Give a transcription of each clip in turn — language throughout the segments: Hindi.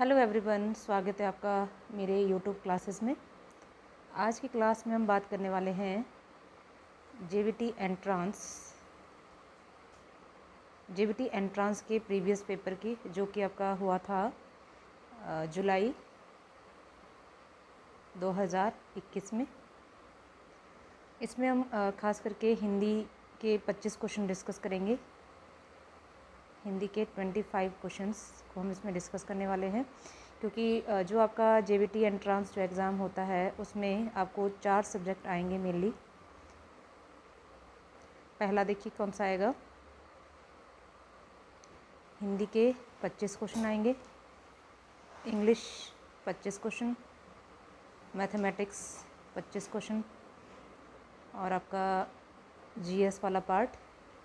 हेलो एवरीवन, स्वागत है आपका मेरे यूट्यूब क्लासेस में। आज की क्लास में हम बात करने वाले हैं जेबीटी एंट्रांस के प्रीवियस पेपर की, जो कि आपका हुआ था जुलाई 2021 में। इसमें हम खास करके हिंदी के 25 क्वेश्चन डिस्कस करेंगे। हिंदी के 25 क्वेश्चंस को हम इसमें डिस्कस करने वाले हैं, क्योंकि जो आपका जेबीटी एंट्रांस जो एग्ज़ाम होता है उसमें आपको 4 सब्जेक्ट आएंगे मेनली। पहला देखिए कौन सा आएगा। हिंदी के 25 क्वेश्चन आएंगे, इंग्लिश 25 क्वेश्चन, मैथमेटिक्स 25 क्वेश्चन और आपका जीएस वाला पार्ट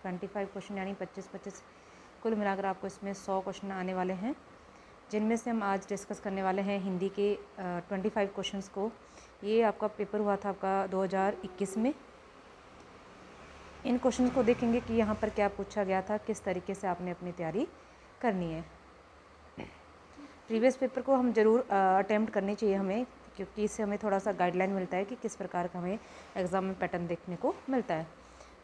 25 क्वेश्चन, यानी 25-25 कुल मिलाकर आपको इसमें 100 क्वेश्चन आने वाले हैं, जिनमें से हम आज डिस्कस करने वाले हैं हिंदी के 25 क्वेश्चंस को। ये आपका पेपर हुआ था आपका 2021 में। इन क्वेश्चंस को देखेंगे कि यहाँ पर क्या पूछा गया था, किस तरीके से आपने अपनी तैयारी करनी है। प्रीवियस पेपर को हम ज़रूर अटेम्प्ट करनी चाहिए हमें, क्योंकि इससे हमें थोड़ा सा गाइडलाइन मिलता है कि किस प्रकार का हमें एग्ज़ाम में पैटर्न देखने को मिलता है।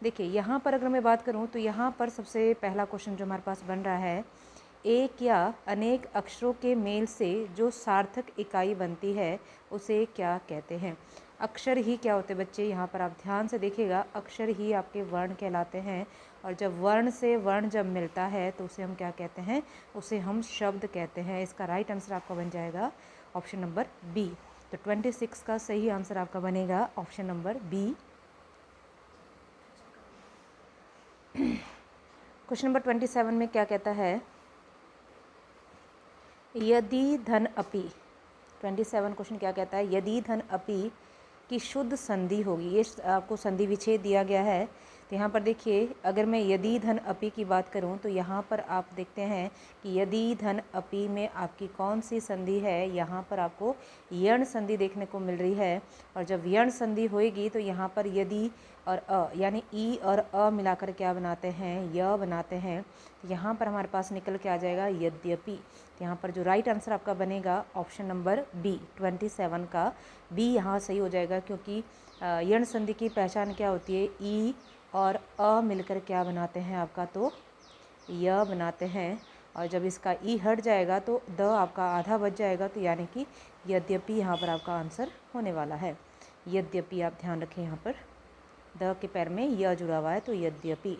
देखिए यहाँ पर अगर मैं बात करूँ तो यहाँ पर सबसे पहला क्वेश्चन जो हमारे पास बन रहा है, एक या अनेक अक्षरों के मेल से जो सार्थक इकाई बनती है उसे क्या कहते हैं। अक्षर ही क्या होते हैं बच्चे, यहाँ पर आप ध्यान से देखिएगा, अक्षर ही आपके वर्ण कहलाते हैं। और जब वर्ण से वर्ण जब मिलता है तो उसे हम क्या कहते हैं, उसे हम शब्द कहते हैं। इसका राइट आंसर आपका बन जाएगा ऑप्शन नंबर बी। तो 26 का सही आंसर आपका बनेगा option number B. Question number 27 में क्या कहता है, यदि धन अपि, 27 क्वेश्चन क्या कहता है, यदि धन अपि की शुद्ध संधि होगी। ये आपको संधि विच्छेद दिया गया है। तो यहाँ पर देखिए, अगर मैं यदि धन अपि की बात करूँ तो यहाँ पर आप देखते हैं कि यदि धन अपि में आपकी कौन सी संधि है, यहाँ पर आपको यण संधि देखने को मिल रही है। और जब यण संधि होएगी तो यहाँ पर यदि और अ, यानी ई और अ मिलाकर क्या बनाते हैं, य बनाते हैं। तो यहाँ पर हमारे पास निकल के आ जाएगा यद्यपि। तो यहाँ पर जो राइट आंसर आपका बनेगा ऑप्शन नंबर बी, 27 का बी यहाँ सही हो जाएगा, क्योंकि यण संधि की पहचान क्या होती है, ई और अ मिलकर क्या बनाते हैं आपका, तो य बनाते हैं। और जब इसका ई हट जाएगा तो द आपका आधा बच जाएगा, तो यानी कि यद्यपि यहाँ पर आपका आंसर होने वाला है। यद्यपि आप ध्यान रखें, यहाँ पर द के पैर में य जुड़ा हुआ है, तो यद्यपि।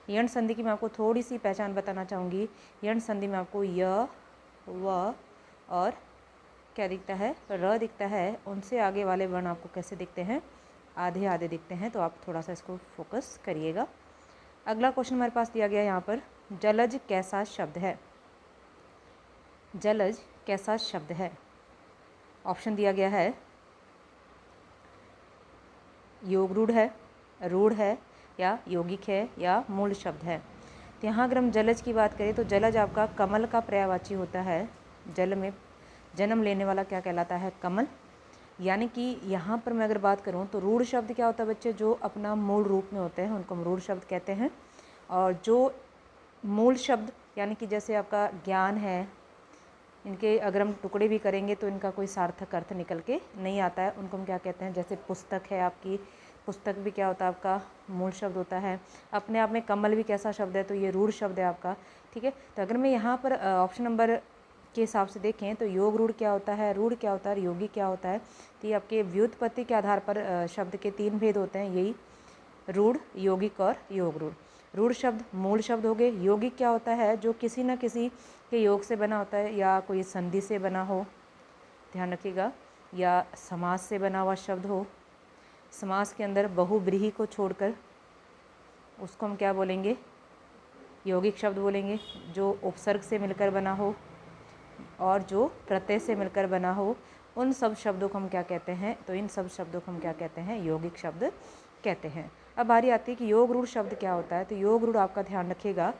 यण संधि की मैं आपको थोड़ी सी पहचान बताना चाहूँगी। यण संधि में आपको य, व और क्या दिखता है, र दिखता है। उनसे आगे वाले वर्ण आपको कैसे दिखते हैं, आधे आधे दिखते हैं। तो आप थोड़ा सा इसको फोकस करिएगा। अगला क्वेश्चन हमारे पास दिया गया है यहाँ पर, जलज कैसा शब्द है। जलज कैसा शब्द है। ऑप्शन दिया गया है, योग रूढ़ है, रूढ़ है, या यौगिक है, या मूल शब्द है। तो यहाँ अगर हम जलज की बात करें तो जलज आपका कमल का पर्यायवाची होता है। जल में जन्म लेने वाला क्या कहलाता है, कमल। यानी कि यहाँ पर मैं अगर बात करूँ तो रूढ़ शब्द क्या होता है बच्चे, जो अपना मूल रूप में होते हैं उनको हम रूढ़ शब्द कहते हैं। और जो मूल शब्द यानी कि जैसे आपका ज्ञान है, इनके अगर हम टुकड़े भी करेंगे तो इनका कोई सार्थक अर्थ निकल के नहीं आता है, उनको हम क्या कहते हैं। जैसे पुस्तक है आपकी, पुस्तक भी क्या होता है, आपका मूल शब्द होता है। अपने आप में कमल भी कैसा शब्द है, तो ये रूढ़ शब्द है आपका। ठीक है, तो अगर मैं यहाँ पर ऑप्शन नंबर के हिसाब से देखें तो योग रूढ़ क्या होता है, रूढ़ क्या होता है, योगी क्या होता है। तो ये आपके व्युत्पत्ति के आधार पर शब्द के 3 भेद होते हैं, यही रूढ़, यौगिक और योग रूढ़। रूढ़ शब्द मूल शब्द हो गए। यौगिक क्या होता है, जो किसी न किसी के योग से बना होता है, या कोई संधि से बना हो, ध्यान रखिएगा, या समास से बना हुआ शब्द हो। समास के अंदर बहुव्रीहि को छोड़कर उसको हम क्या बोलेंगे, यौगिक शब्द बोलेंगे। जो उपसर्ग से मिलकर बना हो और जो प्रत्यय से मिलकर बना हो, उन सब शब्दों को हम क्या कहते हैं, तो इन सब शब्दों को हम क्या कहते हैं, यौगिक शब्द कहते हैं। अब बारी आती है कि योग रूढ़ शब्द क्या होता है। तो योग रूढ़ आपका ध्यान रखिएगा,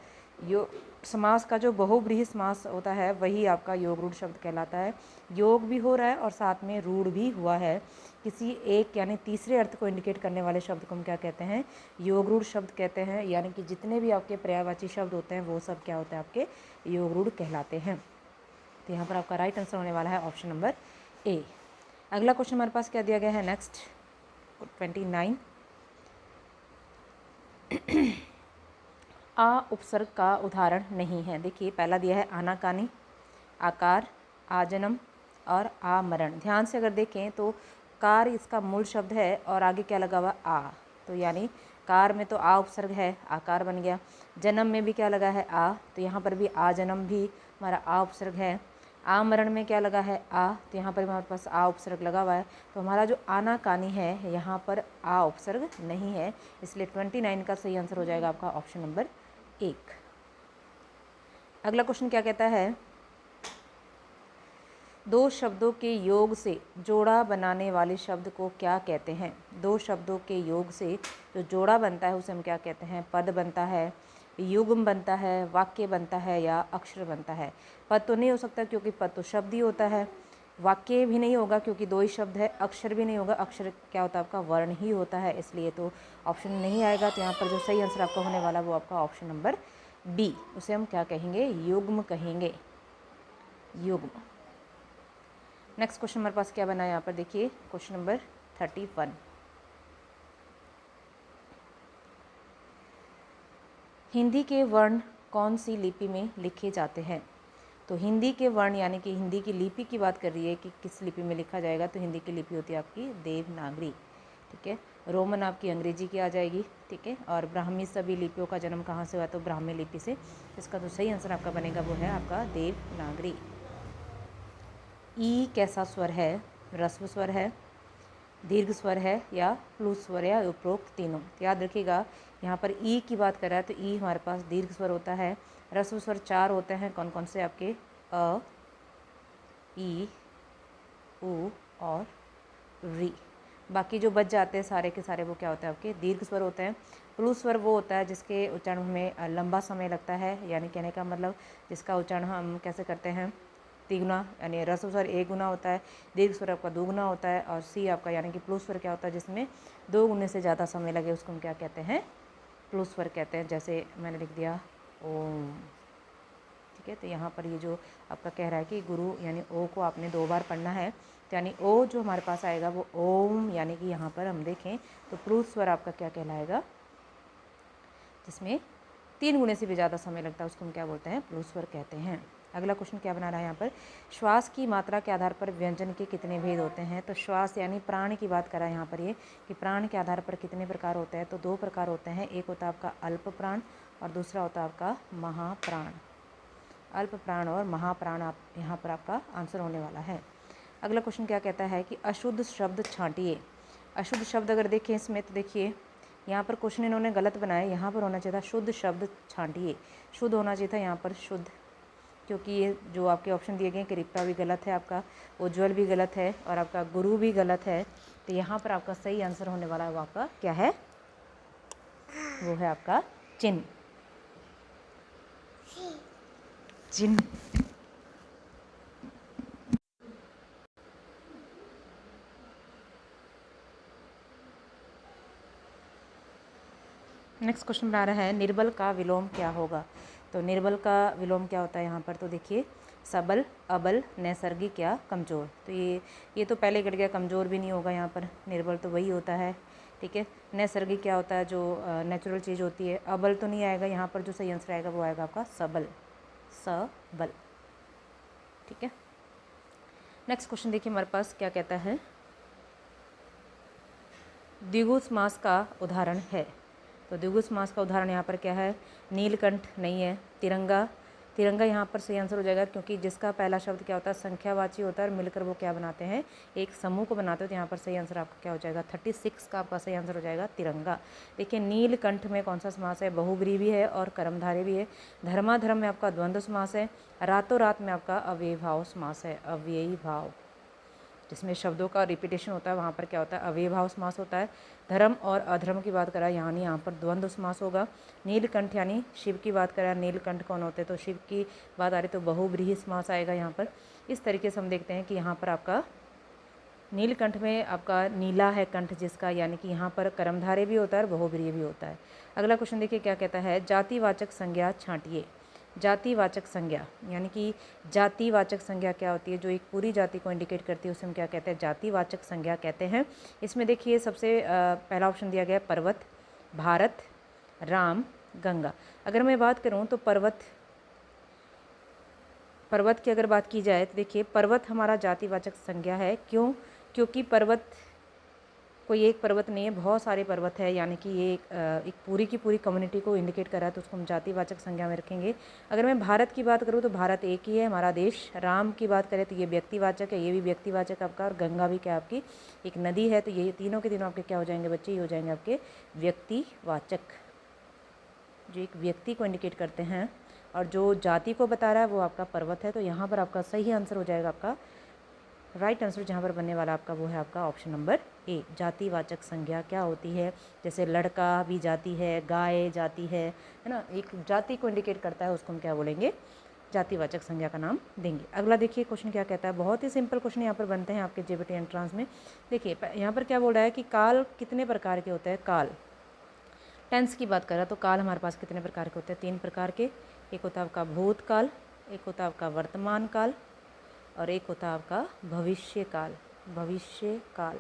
समास का जो बहुव्रीहि समास होता है वही आपका योग रूढ़ शब्द कहलाता है। योग भी हो रहा है और साथ में रूढ़ भी हुआ है, किसी एक यानी तीसरे अर्थ को इंडिकेट करने वाले शब्द को हम क्या कहते हैं, योग रूढ़ शब्द कहते हैं। यानी कि जितने भी आपके पर्यायवाची शब्द होते हैं वो सब क्या होते हैं, आपके योग रूढ़ कहलाते हैं। तो यहाँ पर आपका राइट आंसर होने वाला है ऑप्शन नंबर ए। अगला क्वेश्चन हमारे पास क्या दिया गया है नेक्स्ट 29। आ उपसर्ग का उदाहरण नहीं है। देखिए पहला दिया है आनाकानी, आकार, आजन्म और आमरण। ध्यान से अगर देखें तो कार इसका मूल शब्द है और आगे क्या लगा हुआ आ, तो यानी कार में तो आ उपसर्ग है, आकार बन गया। जन्म में भी क्या लगा है आ, तो यहाँ पर भी आ जन्म भी हमारा आ उपसर्ग है। आमरण में क्या लगा है आ, तो यहाँ पर हमारे पास आ उपसर्ग लगा हुआ है। तो हमारा जो आनाकानी है यहाँ पर आ उपसर्ग नहीं है, इसलिए 29 का सही आंसर हो जाएगा आपका ऑप्शन नंबर 1। अगला क्वेश्चन क्या कहता है, दो शब्दों के योग से जोड़ा बनाने वाले शब्द को क्या कहते हैं। दो शब्दों के योग से जो जोड़ा बनता है उसे हम क्या कहते हैं। पद बनता है, युग्म बनता है, वाक्य बनता है या अक्षर बनता है। पद तो नहीं हो सकता क्योंकि पद तो शब्द ही होता है, वाक्य भी नहीं होगा क्योंकि दो ही शब्द है, अक्षर भी नहीं होगा, अक्षर क्या होता है आपका वर्ण ही होता है, इसलिए तो ऑप्शन नहीं आएगा। तो यहाँ पर जो सही आंसर आपका होने वाला वो आपका ऑप्शन नंबर बी, उसे हम क्या कहेंगे, युग्म कहेंगे, युग्म। नेक्स्ट क्वेश्चन हमारे पास क्या बना है यहाँ पर देखिए क्वेश्चन नंबर 31। हिंदी के वर्ण कौन सी लिपि में लिखे जाते हैं। तो हिंदी के वर्ण यानी कि हिंदी की लिपि की बात कर रही है कि किस लिपि में लिखा जाएगा, तो हिंदी की लिपि होती है आपकी देवनागरी, ठीक है। रोमन आपकी अंग्रेजी की आ जाएगी, ठीक है। और ब्राह्मी सभी लिपियों का जन्म कहाँ से हुआ, तो ब्राह्मी लिपि से। इसका जो सही आंसर आपका बनेगा वो है आपका देवनागरी। ई कैसा स्वर है, ह्रस्व स्वर है, दीर्घ स्वर है या प्लुत स्वर या उपरोक्त तीनों। तो याद रखिएगा यहाँ पर ई की बात कर रहा है तो ई हमारे पास दीर्घ स्वर होता है। ह्रस्व स्वर 4 होते हैं, कौन कौन से आपके, अ, ई, उ और री। बाकी जो बच जाते हैं सारे के सारे वो क्या होते हैं आपके दीर्घ स्वर होते हैं। प्लुत स्वर वो होता है जिसके उच्चारण में लंबा समय लगता है, यानी कहने का मतलब जिसका उच्चारण हम कैसे करते हैं, तिगुना, यानी ह्रस्व स्वर 1 गुना होता है, दीर्घ स्वर आपका 2 गुना होता है, और सी आपका यानी कि प्लुत स्वर क्या होता है जिसमें 2 गुने से ज़्यादा समय लगे उसको हम क्या कहते हैं, प्लुत स्वर कहते हैं। जैसे मैंने लिख दिया ओम, ठीक है। तो यहाँ पर ये जो आपका कह रहा है कि गुरु यानी ओ को आपने 2 बार पढ़ना है, तो यानी ओ जो हमारे पास आएगा वो ओम, यानी कि यहाँ पर हम देखें तो प्लुत स्वर आपका क्या कहलाएगा, जिसमें 3 गुने से भी ज़्यादा समय लगता है उसको हम क्या बोलते हैं, प्लुत स्वर कहते हैं। अगला क्वेश्चन क्या बना रहा है यहाँ पर, श्वास की मात्रा के आधार पर व्यंजन के कितने भेद होते हैं। तो श्वास यानी प्राण की बात करा है यहाँ पर ये कि प्राण के आधार पर कितने प्रकार होते हैं, तो 2 प्रकार होते हैं। एक होता है आपका अल्प प्राण और दूसरा होता है आपका महाप्राण। अल्प प्राण और महाप्राण आप यहाँ पर आपका आंसर होने वाला है। अगला क्वेश्चन क्या कहता है कि अशुद्ध शब्द छांटिए। अशुद्ध शब्द अगर देखें इसमें तो देखिए यहाँ पर क्वेश्चन इन्होंने गलत बनाया, यहाँ पर होना चाहिए था शुद्ध शब्द छांटिए, शुद्ध होना चाहिए था यहाँ पर शुद्ध, क्योंकि ये जो आपके ऑप्शन दिए गए कृपा भी गलत है, आपका उज्ज्वल भी गलत है और आपका गुरु भी गलत है। तो यहाँ पर आपका सही आंसर होने वाला है वो आपका क्या है, वो है आपका चिन्ह, चिन्ह। नेक्स्ट क्वेश्चन बना रहा है निर्बल का विलोम क्या होगा। तो निर्बल का विलोम क्या होता है यहाँ पर, तो देखिए सबल, अबल, नैसर्गिक या कमज़ोर। तो ये तो पहले कट गया, कमज़ोर भी नहीं होगा यहाँ पर, निर्बल तो वही होता है, ठीक है। नैसर्गिक क्या होता है, जो नेचुरल चीज़ होती है। अबल तो नहीं आएगा यहाँ पर, जो सही आंसर आएगा वो आएगा आपका सबल, सबल, ठीक है। नेक्स्ट क्वेश्चन देखिए हमारे पास क्या कहता है, द्विगु समास का उदाहरण है। तो द्विगु समास का उदाहरण यहाँ पर क्या है, नीलकंठ नहीं है, तिरंगा, तिरंगा यहाँ पर सही आंसर हो जाएगा क्योंकि जिसका पहला शब्द क्या होता है, संख्यावाची होता है और मिलकर वो क्या बनाते हैं, एक समूह को बनाते हो। तो यहाँ पर सही आंसर आपका क्या हो जाएगा, 36 का आपका सही आंसर हो जाएगा तिरंगा। देखिए नीलकंठ में कौन सा समास है, बहुब्रीहि भी है और कर्मधारय भी है। धर्माधर्म में आपका द्वंद्व समास है। रातों रात में आपका अव्ययी भाव समास है, अव्ययी भाव, जिसमें शब्दों का रिपीटेशन होता है वहाँ पर क्या होता है, अव्ययी भाव समास होता है। धर्म और अधर्म की बात करा यानी यहाँ पर द्वंद्व समास होगा। नीलकंठ यानी शिव की बात करा, नीलकंठ कौन होते हैं, तो शिव की बात आ रही तो बहुब्रीहि समास आएगा यहाँ पर। इस तरीके से हम देखते हैं कि यहाँ पर आपका नीलकंठ में आपका नीला है कंठ जिसका, यानी कि यहाँ पर कर्मधारय भी होता है और बहुब्रीहि भी होता है। अगला क्वेश्चन देखिए क्या कहता है, जातिवाचक संज्ञा छांटिए। जातिवाचक संज्ञा, यानी कि जातिवाचक संज्ञा क्या होती है, जो एक पूरी जाति को इंडिकेट करती है उसे हम क्या कहते हैं, जातिवाचक संज्ञा कहते हैं। इसमें देखिए सबसे पहला ऑप्शन दिया गया है पर्वत, भारत, राम, गंगा। अगर मैं बात करूं तो पर्वत की अगर बात की जाए तो देखिए पर्वत हमारा जातिवाचक संज्ञा है। क्यों? क्योंकि पर्वत कोई एक पर्वत नहीं है, बहुत सारे पर्वत है, यानी कि ये एक पूरी की पूरी कम्युनिटी को इंडिकेट कर रहा है, तो उसको हम जातिवाचक संज्ञा में रखेंगे। अगर मैं भारत की बात करूँ तो भारत एक ही है हमारा देश। राम की बात करें तो ये व्यक्तिवाचक है, ये भी व्यक्तिवाचक आपका, और गंगा भी क्या आपकी एक नदी है, तो ये तीनों के तीनों आपके क्या हो जाएंगे बच्चे, ये हो जाएंगे आपके व्यक्तिवाचक, जो एक व्यक्ति को इंडिकेट करते हैं, और जो जाति को बता रहा है वो आपका पर्वत है। तो यहाँ पर आपका सही आंसर हो जाएगा, आपका राइट आंसर जहाँ पर बनने वाला आपका वो है आपका ऑप्शन नंबर ए। जातिवाचक संज्ञा क्या होती है, जैसे लड़का भी जाति है, गाय जाति है ना, एक जाति को इंडिकेट करता है, उसको हम क्या बोलेंगे, जातिवाचक संज्ञा का नाम देंगे। अगला देखिए क्वेश्चन क्या कहता है, बहुत ही सिंपल क्वेश्चन यहाँ पर बनते हैं आपके जेबीटी एंट्रांस में। देखिए यहाँ पर क्या बोल रहा है कि काल कितने प्रकार के होते हैं। काल टेंस की बात कर रहा है तो काल हमारे पास कितने प्रकार के होते हैं, 3 प्रकार के। एक होता है आपका भूतकाल, एक होता है आपका वर्तमान काल, और एक होता है आपका भविष्य काल। भविष्य काल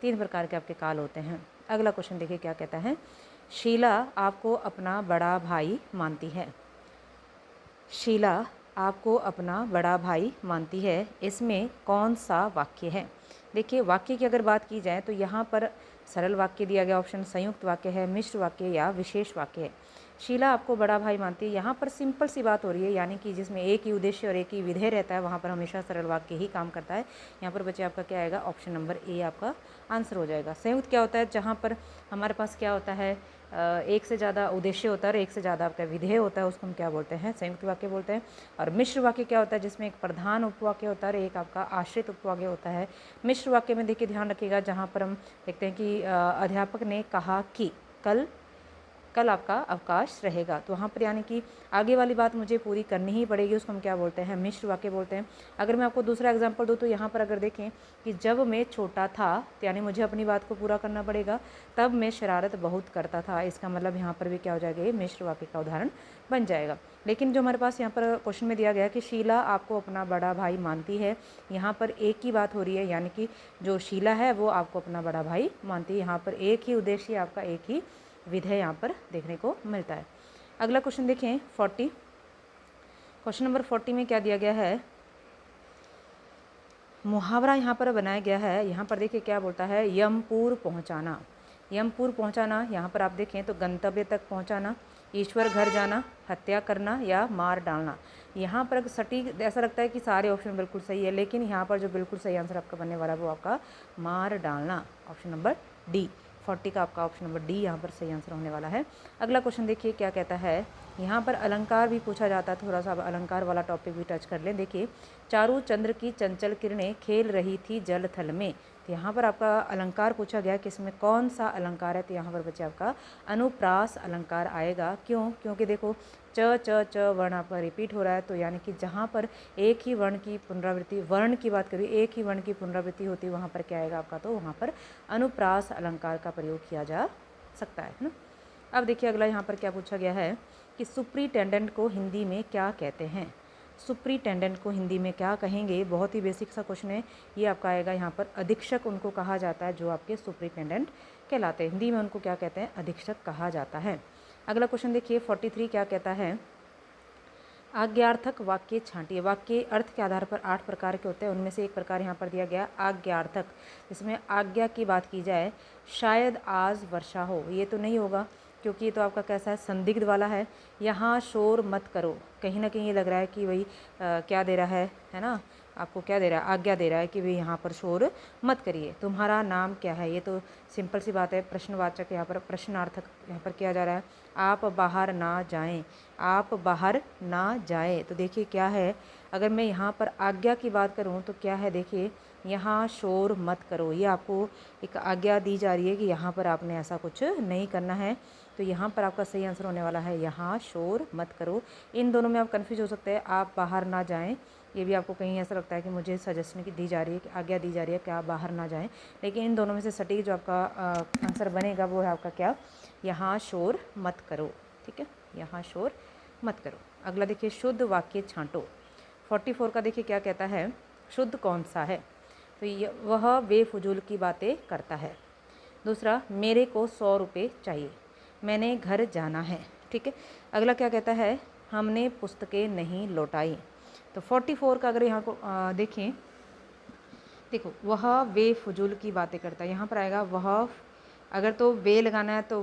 3 प्रकार के आपके काल होते हैं। अगला क्वेश्चन देखिए क्या कहता है, शीला आपको अपना बड़ा भाई मानती है। शीला आपको अपना बड़ा भाई मानती है, इसमें कौन सा वाक्य है। देखिए वाक्य की अगर बात की जाए तो यहाँ पर सरल वाक्य दिया गया ऑप्शन, संयुक्त वाक्य है, मिश्र वाक्य या विशेष वाक्य है। शीला आपको बड़ा भाई मानती है, यहाँ पर सिंपल सी बात हो रही है, यानी कि जिसमें एक ही उद्देश्य और एक ही विधेय रहता है वहाँ पर हमेशा सरल वाक्य ही काम करता है। यहाँ पर बच्चे आपका क्या आएगा, ऑप्शन नंबर ए आपका आंसर हो जाएगा। संयुक्त क्या होता है, जहाँ पर हमारे पास क्या होता है, एक से ज़्यादा उद्देश्य होता है और एक से ज़्यादा आपका विधेय होता है, उसको हम क्या बोलते हैं, संयुक्त वाक्य बोलते हैं। और मिश्र वाक्य क्या होता है, जिसमें एक प्रधान उपवाक्य होता है और एक आपका आश्रित उपवाक्य होता है। मिश्र वाक्य में देखिए ध्यान रखिएगा, जहाँ पर हम देखते हैं कि अध्यापक ने कहा कि कल आपका अवकाश रहेगा, तो वहाँ पर यानी कि आगे वाली बात मुझे पूरी करनी ही पड़ेगी, उसको हम क्या बोलते हैं, मिश्र वाक्य बोलते हैं। अगर मैं आपको दूसरा एग्जांपल दूँ तो यहाँ पर अगर देखें कि जब मैं छोटा था, तो यानी मुझे अपनी बात को पूरा करना पड़ेगा, तब मैं शरारत बहुत करता था, इसका मतलब यहाँ पर भी क्या हो जाएगा, ये मिश्र वाक्य का उदाहरण बन जाएगा। लेकिन जो हमारे पास यहाँ पर क्वेश्चन में दिया गया कि शीला आपको अपना बड़ा भाई मानती है, यहाँ पर एक ही बात हो रही है, यानी कि जो शीला है वो आपको अपना बड़ा भाई मानती है। यहाँ पर एक ही उद्देश्य, आपका एक ही विधेय यहाँ पर देखने को मिलता है। अगला क्वेश्चन देखें 40, क्वेश्चन नंबर 40 में क्या दिया गया है, मुहावरा यहाँ पर बनाया गया है। यहाँ पर देखिए क्या बोलता है, यमपुर पहुँचाना। यमपुर पहुँचाना यहाँ पर आप देखें तो गंतव्य तक पहुँचाना, ईश्वर घर जाना, हत्या करना या मार डालना। यहाँ पर सटीक ऐसा लगता है कि सारे ऑप्शन बिल्कुल सही है, लेकिन यहाँ पर जो बिल्कुल सही आंसर आपका बनने वाला है वो आपका मार डालना, ऑप्शन नंबर डी। 40 का आपका ऑप्शन नंबर डी यहाँ पर सही आंसर होने वाला है। अगला क्वेश्चन देखिए क्या कहता है, यहाँ पर अलंकार भी पूछा जाता है, थोड़ा सा अलंकार वाला टॉपिक भी टच कर लें। देखिए चारू चंद्र की चंचल किरणें खेल रही थी जल थल में, तो यहाँ पर आपका अलंकार पूछा गया कि इसमें कौन सा अलंकार है, तो यहाँ पर बच्चे आपका अनुप्रास अलंकार आएगा। क्यों? क्योंकि देखो च वर्ण आपका रिपीट हो रहा है, तो यानी कि जहाँ पर एक ही वर्ण की पुनरावृत्ति, वर्ण की बात करिए, एक ही वर्ण की पुनरावृत्ति होती है, वहाँ पर क्या आएगा आपका, तो वहाँ पर अनुप्रास अलंकार का प्रयोग किया जा सकता है ना। अब देखिए अगला यहाँ पर क्या पूछा गया है कि सुप्रिटेंडेंट को हिंदी में क्या कहते हैं। सुप्रिटेंडेंट को हिंदी में क्या कहेंगे, बहुत ही बेसिक सा क्वेश्चन है ये आपका आएगा। यहाँ पर अधीक्षक उनको कहा जाता है जो आपके सुप्रिटेंडेंट कहलाते हैं, हिंदी में उनको क्या कहते हैं, अधीक्षक कहा जाता है। अगला क्वेश्चन देखिए 43 क्या कहता है, आज्ञार्थक वाक्य छांटिए। वाक्य अर्थ के आधार पर 8 प्रकार के होते हैं, उनमें से एक प्रकार यहाँ पर दिया गया आज्ञार्थक, जिसमें आज्ञा की बात की जाए, शायद आज वर्षा हो, ये तो नहीं होगा क्योंकि ये तो आपका कैसा है, संदिग्ध वाला है। यहाँ शोर मत करो, कहीं ना कहीं ये लग रहा है कि भाई क्या दे रहा है ना, आपको क्या दे रहा है, आज्ञा दे रहा है कि भाई यहाँ पर शोर मत करिए। तुम्हारा नाम क्या है, ये तो सिंपल सी बात है, प्रश्नवाचक यहाँ पर प्रश्नार्थक यहाँ पर किया जा रहा है। आप बाहर ना जाएं, आप बाहर ना जाएं, तो देखिए क्या है, अगर मैं यहाँ पर आज्ञा की बात करूँ तो क्या है, देखिए यहाँ शोर मत करो, ये आपको एक आज्ञा दी जा रही है कि यहाँ पर आपने ऐसा कुछ नहीं करना है, तो यहाँ पर आपका सही आंसर होने वाला है यहाँ शोर मत करो। इन दोनों में आप कंफ्यूज हो सकते हैं, आप बाहर ना जाएं, ये भी आपको कहीं ऐसा लगता है कि मुझे सजेशन की दी जा रही है, कि आज्ञा दी जा रही है कि आप बाहर ना जाएं, लेकिन इन दोनों में से सटीक जो आपका आंसर बनेगा वो है आपका क्या, यहाँ शोर मत करो। ठीक है, यहाँ शोर मत करो। अगला देखिए शुद्ध वाक्य छांटो। 44 का देखिए क्या कहता है, शुद्ध कौन सा है, तो वह बेफजूल की बातें करता है। दूसरा, मेरे को 100 रुपये चाहिए, मैंने घर जाना है। ठीक है, अगला क्या कहता है, हमने पुस्तकें नहीं लौटाई। तो 44 का अगर यहाँ को देखें, देखो वह बेफजूल की बातें करता है, यहाँ पर आएगा वह, अगर तो बे लगाना है तो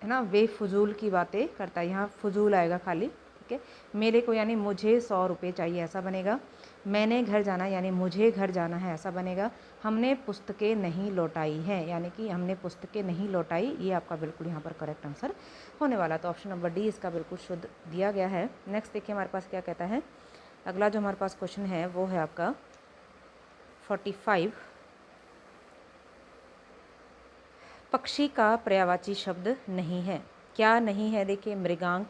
है ना, बेफजूल की बातें करता है, यहाँ फजूल आएगा खाली। ठीक है, मेरे को यानी मुझे 100 रुपये चाहिए, ऐसा बनेगा। मैंने घर जाना यानी मुझे घर जाना है, ऐसा बनेगा। हमने पुस्तकें नहीं लौटाई हैं यानी कि हमने पुस्तकें नहीं लौटाई, ये आपका बिल्कुल यहाँ पर करेक्ट आंसर होने वाला। तो ऑप्शन नंबर डी इसका बिल्कुल शुद्ध दिया गया है। नेक्स्ट देखिए हमारे पास क्या कहता है, अगला जो हमारे पास क्वेश्चन है वो है आपका 45। पक्षी का पर्यायवाची शब्द नहीं है, क्या नहीं है, देखिए मृगांक,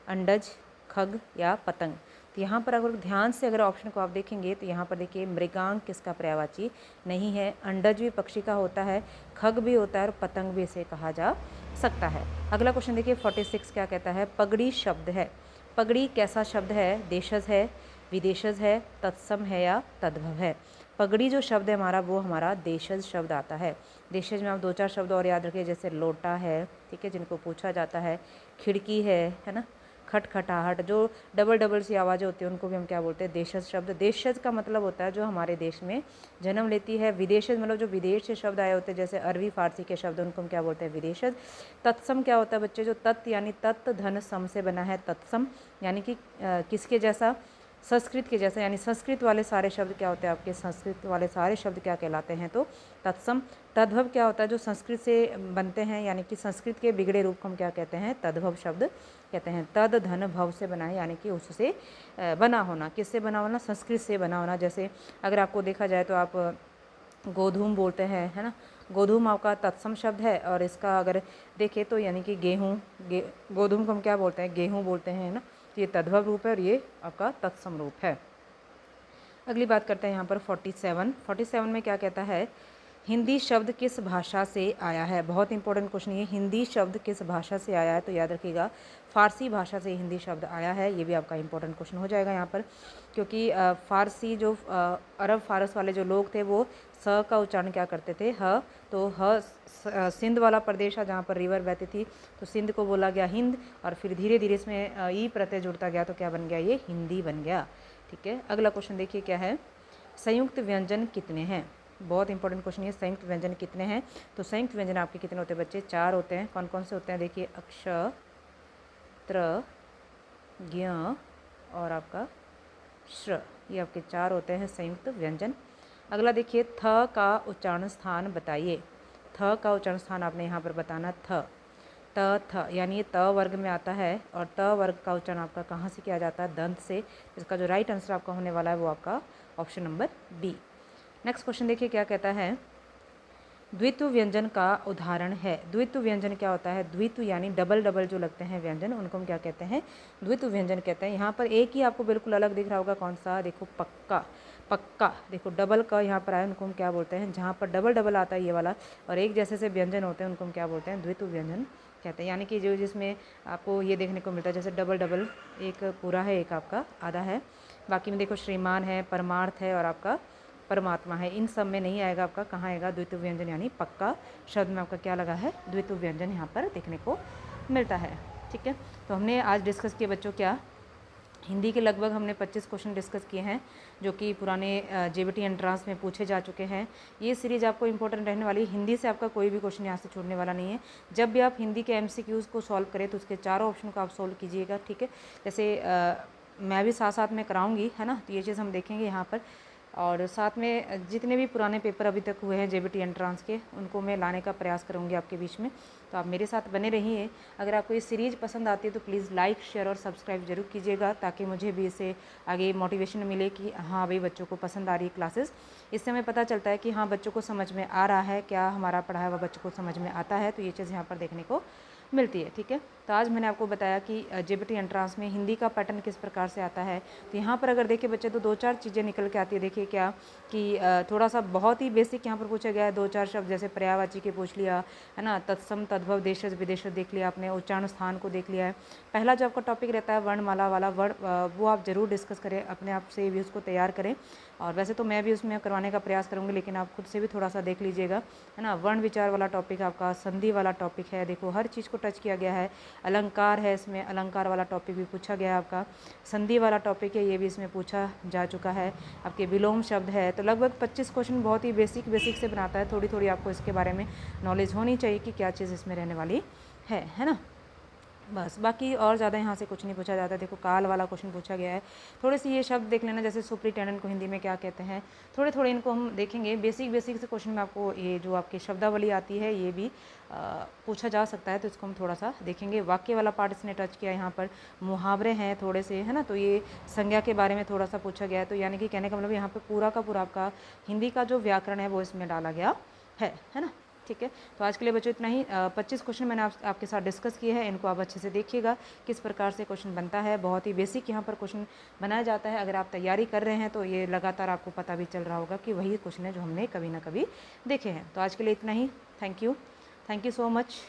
अंडज, खग या पतंग। तो यहाँ पर अगर ध्यान से अगर ऑप्शन को आप देखेंगे तो यहाँ पर देखिए मृगांक किसका पर्यायवाची नहीं है, अंडज भी पक्षी का होता है, खग भी होता है और पतंग भी इसे कहा जा सकता है। अगला क्वेश्चन देखिए 46 क्या कहता है, पगड़ी शब्द है, पगड़ी कैसा शब्द है, देशज है, विदेशज है, तत्सम है या तद्भव है। पगड़ी जो शब्द है हमारा वो हमारा देशज शब्द आता है। देशज में आप 2-4 शब्द और याद रखिए, जैसे लोटा है, ठीक है, जिनको पूछा जाता है, खिड़की है ना, खटखटाहट, जो डबल डबल सी आवाज़ें होती है उनको भी हम क्या बोलते हैं, देशज शब्द। देशज का मतलब होता है जो हमारे देश में जन्म लेती है। विदेशज मतलब जो विदेश से शब्द आए होते हैं, जैसे अरबी फारसी के शब्द, उनको हम क्या बोलते हैं, विदेशज। तत्सम क्या होता है बच्चे, जो तत् यानी तत् धन सम से बना है, तत्सम यानी कि किसके जैसा, संस्कृत के जैसा, यानी संस्कृत वाले सारे शब्द क्या होते हैं आपके, संस्कृत वाले सारे शब्द क्या कहलाते हैं, तो तत्सम। तद्भव क्या होता है, जो संस्कृत से बनते हैं यानी कि संस्कृत के बिगड़े रूप को हम क्या कहते हैं, तद्भव शब्द कहते हैं। तद धन भव से बना है यानी कि उससे बना होना, किससे बना होना, संस्कृत से बना होना। जैसे अगर आपको देखा जाए तो आप गोधूम बोलते हैं, है ना, गोधूम आपका तत्सम शब्द है, और इसका अगर देखें तो यानी कि गेहूँ, गोधूम को हम क्या बोलते हैं, गेहूँ बोलते हैं, है ना, तो ये तद्भव रूप है और ये आपका तत्सम रूप है। अगली बात करते हैं यहाँ पर 47 में क्या कहता है, हिंदी शब्द किस भाषा से आया है। बहुत इंपॉर्टेंट क्वेश्चन ये, हिंदी शब्द किस भाषा से आया है, तो याद रखिएगा फारसी भाषा से हिंदी शब्द आया है। ये भी आपका इंपॉर्टेंट क्वेश्चन हो जाएगा यहाँ पर, क्योंकि फारसी जो अरब फारस वाले जो लोग थे वो स का उच्चारण क्या करते थे, ह, तो ह सिंध वाला प्रदेश है जहाँ पर रिवर बहती थी, तो सिंध को बोला गया हिंद, और फिर धीरे धीरे इसमें ई प्रत्यय जुड़ता गया तो क्या बन गया, ये हिंदी बन गया। ठीक है, अगला क्वेश्चन देखिए क्या है, संयुक्त व्यंजन कितने हैं। बहुत इंपॉर्टेंट क्वेश्चन है, संयुक्त व्यंजन कितने हैं। तो संयुक्त व्यंजन आपके कितने होते हैं बच्चे, 4 होते हैं। कौन कौन से होते हैं, देखिए अक्ष, त्र, ज्ञ और आपका श्र, ये आपके 4 होते हैं संयुक्त व्यंजन। अगला देखिए थ का उच्चारण स्थान बताइए। थ का उच्चारण स्थान आपने यहाँ पर बताना, थ, त, थ, यानी ये त वर्ग में आता है, और त वर्ग का उच्चारण आपका कहाँ से किया जाता है, दंत से। इसका जो राइट आंसर आपका होने वाला है वो आपका option number B. Next question देखिए क्या कहता है, द्वित्व व्यंजन का उदाहरण है। द्वित्व व्यंजन क्या होता है, द्वित्व यानी डबल डबल जो लगते हैं व्यंजन, उनको हम क्या कहते हैं, द्वित्व व्यंजन कहते हैं। यहाँ पर एक ही आपको बिल्कुल अलग दिख रहा होगा, कौन सा, देखो पक्का, पक्का, देखो डबल का यहाँ पर आया, उनको हम क्या बोलते हैं, जहाँ पर डबल डबल आता है ये वाला और एक जैसे से व्यंजन होते हैं उनको हम क्या बोलते हैं, द्वित्व व्यंजन कहते हैं। यानी कि जो जिसमें आपको ये देखने को मिलता है जैसे डबल डबल, एक पूरा है एक आपका आधा है, बाकी में देखो श्रीमान है, परमार्थ है और आपका परमात्मा है, इन सब में नहीं आएगा आपका, कहाँ आएगा, द्वित्व व्यंजन, यानी पक्का शब्द में आपका क्या लगा है, द्वित्व व्यंजन यहाँ पर देखने को मिलता है। ठीक है, तो हमने आज डिस्कस किए बच्चों क्या, हिंदी के लगभग हमने 25 क्वेश्चन डिस्कस किए हैं जो कि पुराने जेबीटी एंट्रांस में पूछे जा चुके हैं। ये सीरीज़ आपको इंपॉर्टेंट रहने वाली है, हिंदी से आपका कोई भी क्वेश्चन यहाँ से छूटने वाला नहीं है। जब भी आप हिंदी के एमसीक्यूज़ को सॉल्व करें तो उसके चारों ऑप्शन को आप सॉल्व कीजिएगा। ठीक है, जैसे मैं भी साथ साथ में कराऊँगी, है ना, तो ये चीज़ हम देखेंगे यहाँ पर, और साथ में जितने भी पुराने पेपर अभी तक हुए हैं जेबीटी एंट्रांस के, उनको मैं लाने का प्रयास करूँगी आपके बीच में, तो आप मेरे साथ बने रहिए। अगर आपको ये सीरीज़ पसंद आती है तो प्लीज़ लाइक, शेयर और सब्सक्राइब जरूर कीजिएगा, ताकि मुझे भी इससे आगे मोटिवेशन मिले कि हाँ भाई बच्चों को पसंद आ रही है क्लासेस। इससे हमें पता चलता है कि हाँ बच्चों को समझ में आ रहा है, क्या हमारा पढ़ाया हुआ बच्चों को समझ में आता है, तो ये चीज़ यहाँ पर देखने को मिलती है। ठीक है, तो आज मैंने आपको बताया कि जेबीटी एंट्रांस में हिंदी का पैटर्न किस प्रकार से आता है। तो यहाँ पर अगर देखिए बच्चे तो 2-4 चीज़ें निकल के आती है। देखिए क्या कि थोड़ा सा बहुत ही बेसिक यहाँ पर पूछा गया है, 2-4 शब्द जैसे पर्यायवाची के पूछ लिया है ना, तत्सम तद्भव देशज विदेशज देख लिया आपने, उच्चारण स्थान को देख लिया है। पहला जो आपका टॉपिक रहता है वर्णमाला वाला वो आप ज़रूर डिस्कस करें, अपने आप से भी उसको तैयार करें। और वैसे तो मैं भी उसमें करवाने का प्रयास करूँगी, लेकिन आप खुद से भी थोड़ा सा देख लीजिएगा, है ना। वर्ण विचार वाला टॉपिक आपका, संधि वाला टॉपिक है, देखो हर चीज़ को टच किया गया है। अलंकार है, इसमें अलंकार वाला टॉपिक भी पूछा गया है आपका। संधि वाला टॉपिक है, ये भी इसमें पूछा जा चुका है। आपके विलोम शब्द है, तो लगभग 25 क्वेश्चन बहुत ही बेसिक से बनाता है। थोड़ी थोड़ी आपको इसके बारे में नॉलेज होनी चाहिए कि क्या चीज़ इसमें रहने वाली है ना। बस बाकी और ज़्यादा यहाँ से कुछ नहीं पूछा जाता। देखो काल वाला क्वेश्चन पूछा गया है। थोड़े से ये शब्द देख लेना, जैसे सुपरिटेंडेंट को हिंदी में क्या कहते हैं, थोड़े थोड़े इनको हम देखेंगे। बेसिक से क्वेश्चन में आपको ये जो आपकी शब्दावली आती है ये भी पूछा जा सकता है, तो इसको हम थोड़ा सा देखेंगे। वाक्य वाला पार्ट इसने टच किया, यहाँ पर मुहावरे हैं थोड़े से, है ना, तो ये संज्ञा के बारे में थोड़ा सा पूछा गया है। तो यानी कि कहने का मतलब यहाँ पर पूरा का पूरा आपका हिंदी का जो व्याकरण है वो इसमें डाला गया है ना। ठीक है, तो आज के लिए बच्चों इतना ही। 25 क्वेश्चन मैंने आपके साथ डिस्कस किए हैं, इनको आप अच्छे से देखिएगा किस प्रकार से क्वेश्चन बनता है। बहुत ही बेसिक यहाँ पर क्वेश्चन बनाया जाता है। अगर आप तैयारी कर रहे हैं तो ये लगातार आपको पता भी चल रहा होगा कि वही क्वेश्चन है जो हमने कभी ना कभी देखे हैं। तो आज के लिए इतना ही। Thank you so much.